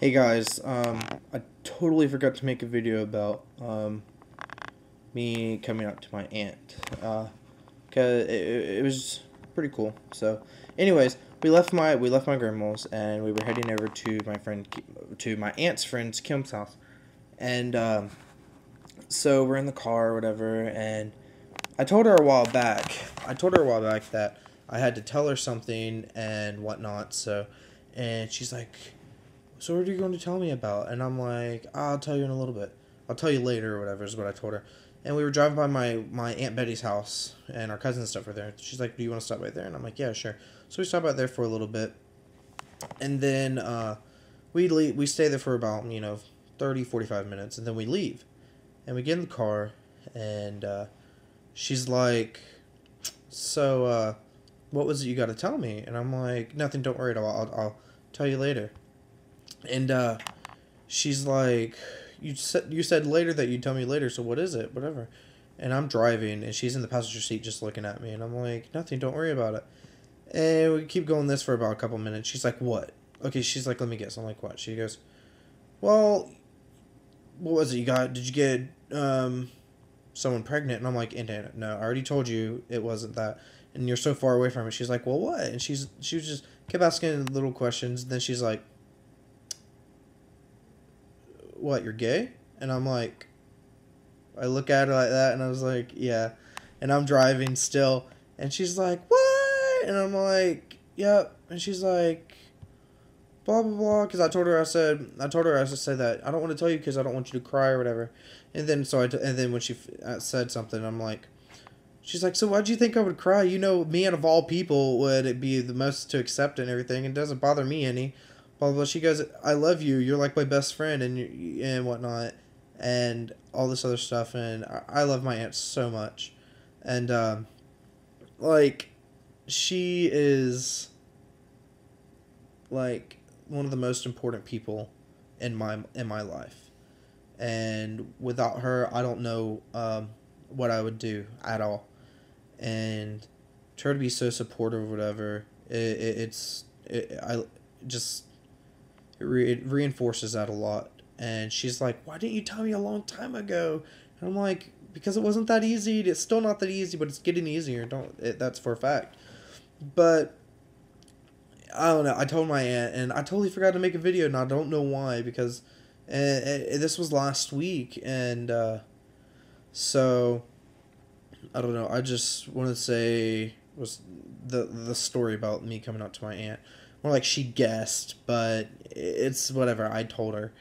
Hey guys, I totally forgot to make a video about me coming out to my aunt, cause it was pretty cool. So, anyways, we left my grandma's and we were heading over to my aunt's friend's Kim's house, and so we're in the car or whatever, and I told her a while back. I told her a while back that I had to tell her something and whatnot. So, and she's like, so what are you going to tell me about? And I'm like, I'll tell you in a little bit. I'll tell you later or whatever is what I told her. And we were driving by my Aunt Betty's house and our cousins and stuff were there. She's like, do you want to stop right there? And I'm like, yeah, sure. So we stop out there for a little bit. And then we stay there for about, 30, 45 minutes. And then we leave. And we get in the car and she's like, so what was it you got to tell me? And I'm like, nothing, don't worry, I'll tell you later. And she's like, you said later that you'd tell me later, so what is it? Whatever. And I'm driving, and she's in the passenger seat just looking at me, and I'm like, nothing, don't worry about it. And we keep going this for about a couple minutes. She's like, what? Okay, she's like, let me guess. I'm like, what? She goes, well, what was it you got? Did you get someone pregnant? And I'm like, Aunt no, I already told you it wasn't that. And you're so far away from it. She's like, well, what? And she was just kept asking little questions. And then she's like, what, you're gay? And I'm like, I look at her like that, and I was like, yeah. And I'm driving still, and she's like, what? And I'm like, yep. And she's like, blah blah blah. Because I told her I said that I don't want to tell you because I don't want you to cry or whatever. And then and then when she said something, I'm like, she's like, so why'd you think I would cry? You know, me out of all people would it be the most to accept and everything. It doesn't bother me any. Blah blah. Blah. She goes, I love you. You're like my best friend and whatnot, and all this other stuff. And I love my aunt so much, and like, she is like one of the most important people in my life. And without her, I don't know what I would do at all. And her to be so supportive or whatever, I just it reinforces that a lot. And she's like, why didn't you tell me a long time ago? And I'm like, because it wasn't that easy. It's still not that easy, but it's getting easier. That's for a fact. But I don't know. I told my aunt, and I totally forgot to make a video, and I don't know why, because this was last week, and so I don't know. I just want to say was the story about me coming out to my aunt. More like she guessed, but it's whatever. I told her,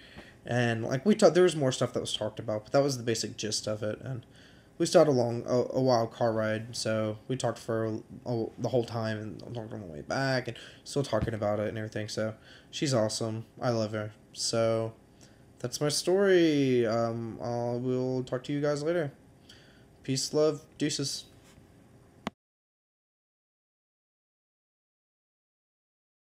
and like we talked. There was more stuff that was talked about, but that was the basic gist of it. And we still had a wild car ride, so we talked for the whole time, and I'm talking on the way back, and still talking about it and everything. So she's awesome. I love her. So that's my story. We'll talk to you guys later. Peace, love, deuces.